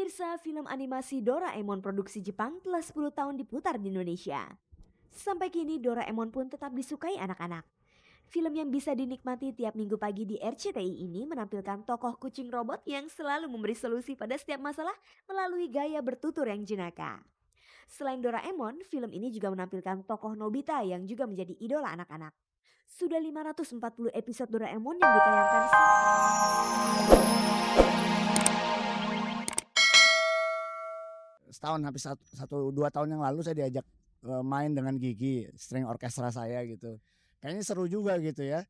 Pemirsa, film animasi Doraemon produksi Jepang telah 10 tahun diputar di Indonesia. Sampai kini Doraemon pun tetap disukai anak-anak. Film yang bisa dinikmati tiap minggu pagi di RCTI ini menampilkan tokoh kucing robot yang selalu memberi solusi pada setiap masalah melalui gaya bertutur yang jenaka. Selain Doraemon, film ini juga menampilkan tokoh Nobita yang juga menjadi idola anak-anak. Sudah 540 episode Doraemon yang ditayangkan setahun hampir satu dua tahun yang lalu saya diajak main dengan Gigi, string orkestra saya gitu. Kayaknya seru juga gitu ya.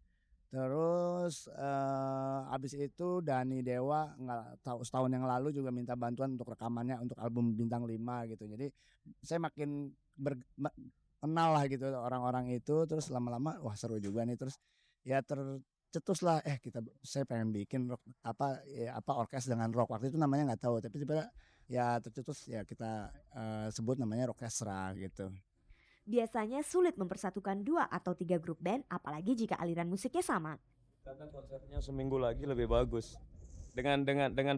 Terus abis itu Dani Dewa nggak tahu setahun yang lalu juga minta bantuan untuk rekamannya untuk album Bintang 5 gitu. Jadi saya makin kenal lah gitu orang-orang itu. Terus lama-lama wah seru juga nih. Terus ya tercetus lah saya pengen bikin rock, orkes dengan rock. Waktu itu namanya nggak tahu, tapi tiba-tiba ya tercetus ya kita sebut namanya Rockestra gitu. Biasanya sulit mempersatukan 2 atau 3 grup band, apalagi jika aliran musiknya sama. Karena konsernya seminggu lagi lebih bagus. Dengan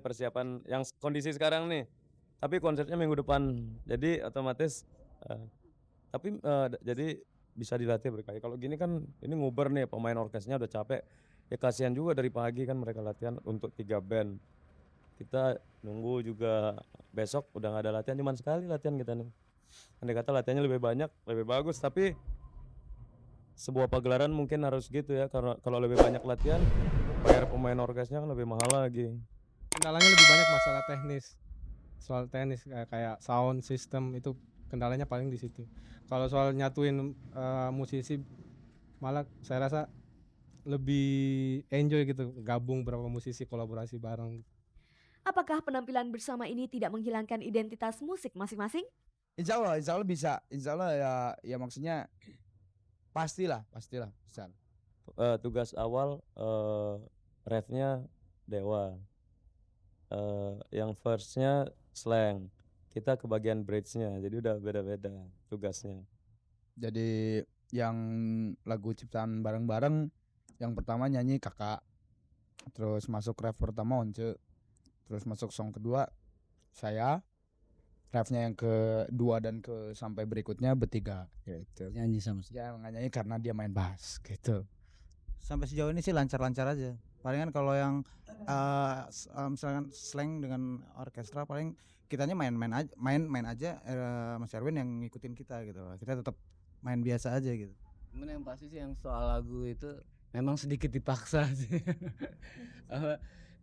persiapan yang kondisi sekarang nih. Tapi konsernya minggu depan. Jadi otomatis jadi bisa dilatih berkali. Kalau gini kan ini nguber nih, pemain orkesnya udah capek. Ya kasihan juga dari pagi kan mereka latihan untuk 3 band. Kita nunggu juga besok udah gak ada latihan, cuma sekali latihan kita nih. Andai kata latihannya lebih banyak, lebih bagus, tapi sebuah pagelaran mungkin harus gitu ya, karena kalau lebih banyak latihan, bayar pemain orkesnya kan lebih mahal lagi. Kendalanya lebih banyak masalah teknis, soal teknis kayak sound system itu kendalanya paling di situ. Kalau soal nyatuin musisi, malah saya rasa lebih enjoy gitu, gabung berapa musisi kolaborasi bareng. Apakah penampilan bersama ini tidak menghilangkan identitas musik masing-masing? Insya Allah bisa. Insya Allah ya maksudnya pastilah bisa. Tugas awal refnya Dewa, yang verse-nya Slang, kita ke bagian bridge-nya, jadi udah beda-beda tugasnya. Jadi yang lagu ciptaan bareng-bareng, yang pertama nyanyi kakak, terus masuk ref pertama Once, terus masuk song kedua saya, refnya yang kedua dan sampai berikutnya bertiga gitu. Nyanyi sama Ya nggak nyanyi karena dia main bass gitu. Sampai sejauh ini sih lancar-lancar aja. Palingan kalau yang misalkan Slang dengan orkestra paling kitanya main aja Mas Erwin yang ngikutin kita gitu. Kita tetap main biasa aja gitu. Cuman yang pasti sih yang soal lagu itu memang sedikit dipaksa sih.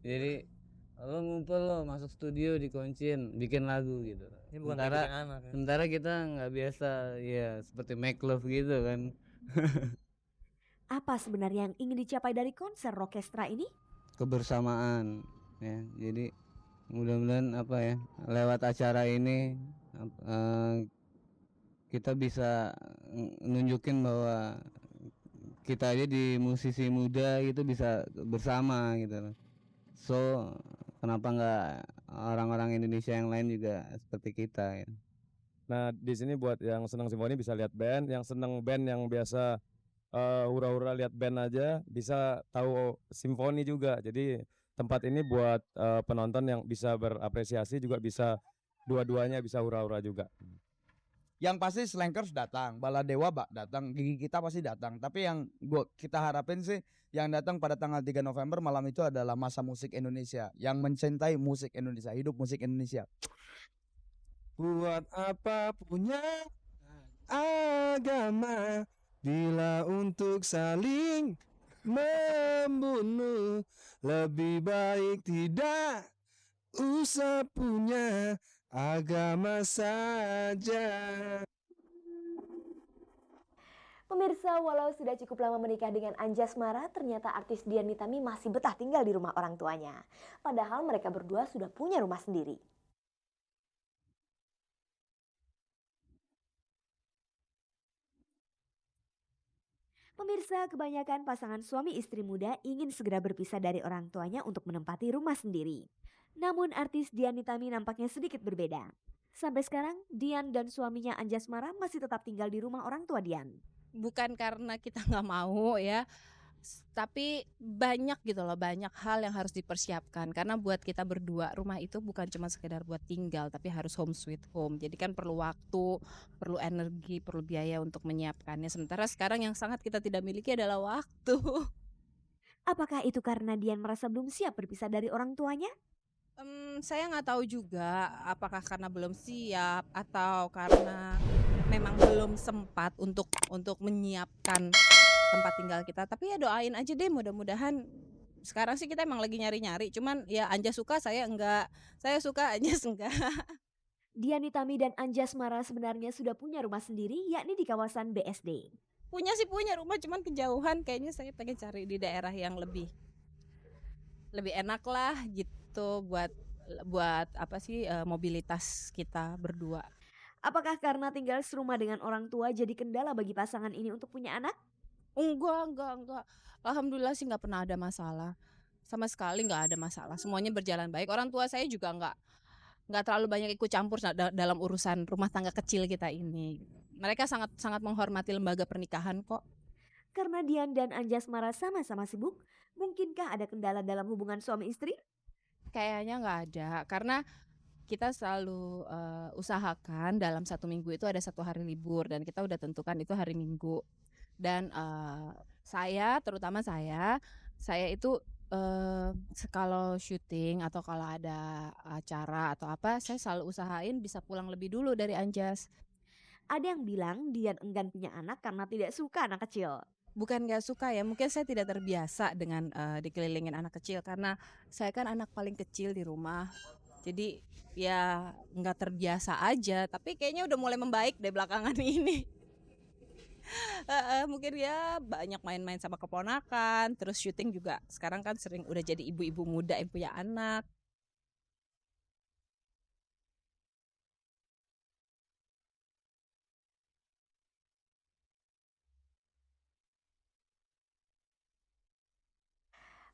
Jadi lo ngumpul, lo masuk studio dikuncin bikin lagu gitu. Ini bukan anak ya. Sementara kita nggak biasa ya seperti make love gitu kan. Apa sebenarnya yang ingin dicapai dari konser Rockestra ini? Kebersamaan ya. Jadi mudah-mudahan lewat acara ini kita bisa nunjukin bahwa kita aja di musisi muda gitu bisa bersama gitu. So kenapa nggak orang-orang Indonesia yang lain juga seperti kita ya. Nah di sini buat yang senang simfoni bisa lihat band, yang senang band yang biasa hura-hura lihat band aja bisa tahu simfoni juga. Jadi tempat ini buat penonton yang bisa berapresiasi juga bisa dua-duanya bisa hura-hura juga. Yang pasti Slankers datang, Baladewa datang, Gigi kita pasti datang. Tapi yang kita harapin sih yang datang pada tanggal 3 November malam itu adalah Masa Musik Indonesia yang mencintai musik Indonesia, hidup musik Indonesia. Buat apa punya agama bila untuk saling membunuh, lebih baik tidak usah punya agama saja. Pemirsa, walau sudah cukup lama menikah dengan Anjasmara, ternyata artis Dian Nitami masih betah tinggal di rumah orang tuanya. Padahal mereka berdua sudah punya rumah sendiri. Pemirsa, kebanyakan pasangan suami istri muda ingin segera berpisah dari orang tuanya untuk menempati rumah sendiri. Namun artis Dian Nitami nampaknya sedikit berbeda. Sampai sekarang, Dian dan suaminya Anjasmara masih tetap tinggal di rumah orang tua Dian. Bukan karena kita nggak mau ya, Tapi banyak gitu loh, banyak hal yang harus dipersiapkan karena buat kita berdua rumah itu bukan cuma sekedar buat tinggal tapi harus home sweet home. Jadi kan perlu waktu, perlu energi, perlu biaya untuk menyiapkannya. Sementara sekarang yang sangat kita tidak miliki adalah waktu. Apakah itu karena Dian merasa belum siap berpisah dari orang tuanya? Saya nggak tahu juga apakah karena belum siap atau karena memang belum sempat untuk menyiapkan tempat tinggal kita. Tapi ya doain aja deh, mudah-mudahan. Sekarang sih kita emang lagi nyari-nyari, cuman ya Anjas suka, saya enggak. Saya suka, Anjas enggak. Dian Nitami dan Anjas Mara sebenarnya sudah punya rumah sendiri yakni di kawasan BSD. Punya sih punya rumah, cuman kejauhan. Kayaknya saya pengen cari di daerah yang lebih enak lah gitu buat apa sih mobilitas kita berdua. Apakah karena tinggal serumah dengan orang tua jadi kendala bagi pasangan ini untuk punya anak? Enggak. Alhamdulillah sih nggak pernah ada masalah. Sama sekali nggak ada masalah. Semuanya berjalan baik. Orang tua saya juga nggak terlalu banyak ikut campur dalam urusan rumah tangga kecil kita ini. Mereka sangat sangat menghormati lembaga pernikahan kok. Karena Dian dan Anjas Mara sama-sama sibuk, mungkinkah ada kendala dalam hubungan suami istri? Kayaknya nggak ada karena kita selalu usahakan dalam 1 minggu itu ada 1 hari libur dan kita udah tentukan itu hari Minggu. Dan terutama saya itu kalau syuting atau kalau ada acara atau apa, saya selalu usahain bisa pulang lebih dulu dari Anjas. Ada yang bilang Dian enggan punya anak karena tidak suka anak kecil. Bukan nggak suka ya, mungkin saya tidak terbiasa dengan dikelilingin anak kecil karena saya kan anak paling kecil di rumah. Jadi ya nggak terbiasa aja, tapi kayaknya udah mulai membaik deh belakangan ini. Mungkin ya banyak main-main sama keponakan, terus syuting juga sekarang kan sering udah jadi ibu-ibu muda yang punya anak.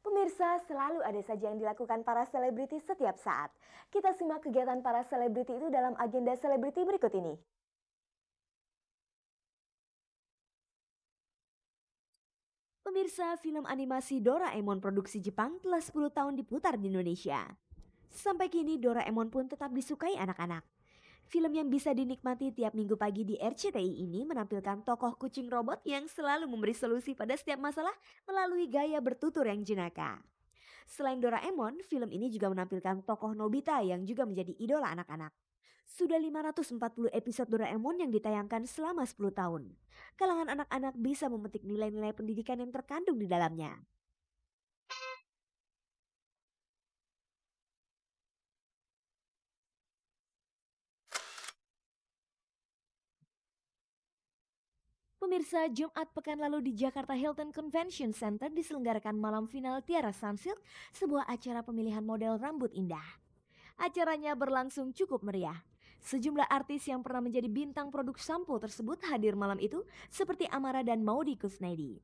Pemirsa, selalu ada saja yang dilakukan para selebriti setiap saat. Kita simak kegiatan para selebriti itu dalam agenda selebriti berikut ini. Pemirsa, film animasi Doraemon produksi Jepang telah 10 tahun diputar di Indonesia. Sampai kini Doraemon pun tetap disukai anak-anak. Film yang bisa dinikmati tiap minggu pagi di RCTI ini menampilkan tokoh kucing robot yang selalu memberi solusi pada setiap masalah melalui gaya bertutur yang jenaka. Selain Doraemon, film ini juga menampilkan tokoh Nobita yang juga menjadi idola anak-anak. Sudah 540 episode Doraemon yang ditayangkan selama 10 tahun. Kalangan anak-anak bisa memetik nilai-nilai pendidikan yang terkandung di dalamnya. Pemirsa, Jumat pekan lalu di Jakarta Hilton Convention Center diselenggarakan malam final Tiara Sunsilk, sebuah acara pemilihan model rambut indah. Acaranya berlangsung cukup meriah. Sejumlah artis yang pernah menjadi bintang produk sampo tersebut hadir malam itu seperti Amara dan Maudy Kusnaidi.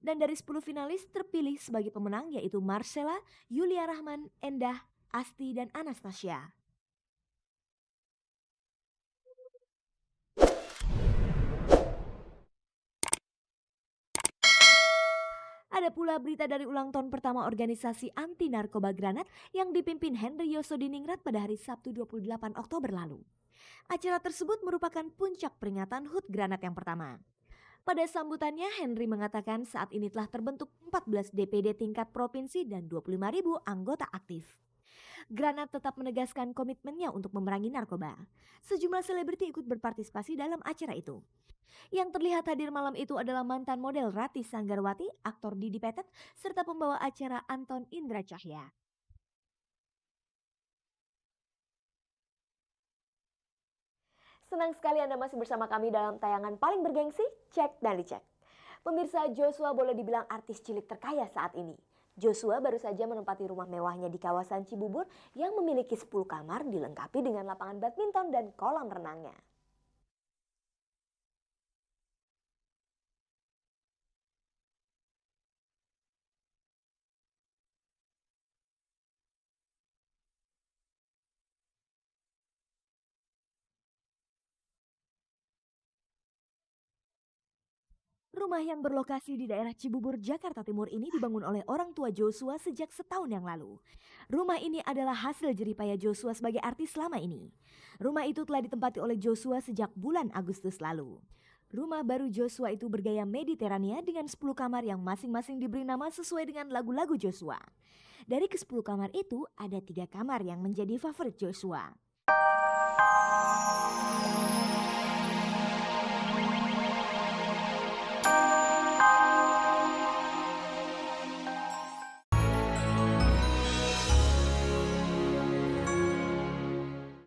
Dan dari 10 finalis terpilih sebagai pemenang yaitu Marcella, Yulia Rahman, Endah, Asti, dan Anastasia. Ada pula berita dari ulang tahun pertama organisasi anti narkoba Granat yang dipimpin Henry Yosodiningrat pada hari Sabtu 28 Oktober lalu. Acara tersebut merupakan puncak peringatan HUT Granat yang pertama. Pada sambutannya, Henry mengatakan saat ini telah terbentuk 14 DPD tingkat provinsi dan 25.000 anggota aktif. Granat tetap menegaskan komitmennya untuk memerangi narkoba. Sejumlah selebriti ikut berpartisipasi dalam acara itu. Yang terlihat hadir malam itu adalah mantan model Rati Sanggarwati, aktor Didi Petet, serta pembawa acara Anton Indra Cahya. Senang sekali Anda masih bersama kami dalam tayangan paling bergengsi, Cek dan Dicek. Pemirsa, Joshua boleh dibilang artis cilik terkaya saat ini. Joshua baru saja menempati rumah mewahnya di kawasan Cibubur yang memiliki 10 kamar dilengkapi dengan lapangan badminton dan kolam renangnya. Rumah yang berlokasi di daerah Cibubur, Jakarta Timur ini dibangun oleh orang tua Joshua sejak setahun yang lalu. Rumah ini adalah hasil jeripaya Joshua sebagai artis selama ini. Rumah itu telah ditempati oleh Joshua sejak bulan Agustus lalu. Rumah baru Joshua itu bergaya Mediterania dengan 10 kamar yang masing-masing diberi nama sesuai dengan lagu-lagu Joshua. Dari ke-10 kamar itu, ada 3 kamar yang menjadi favorit Joshua.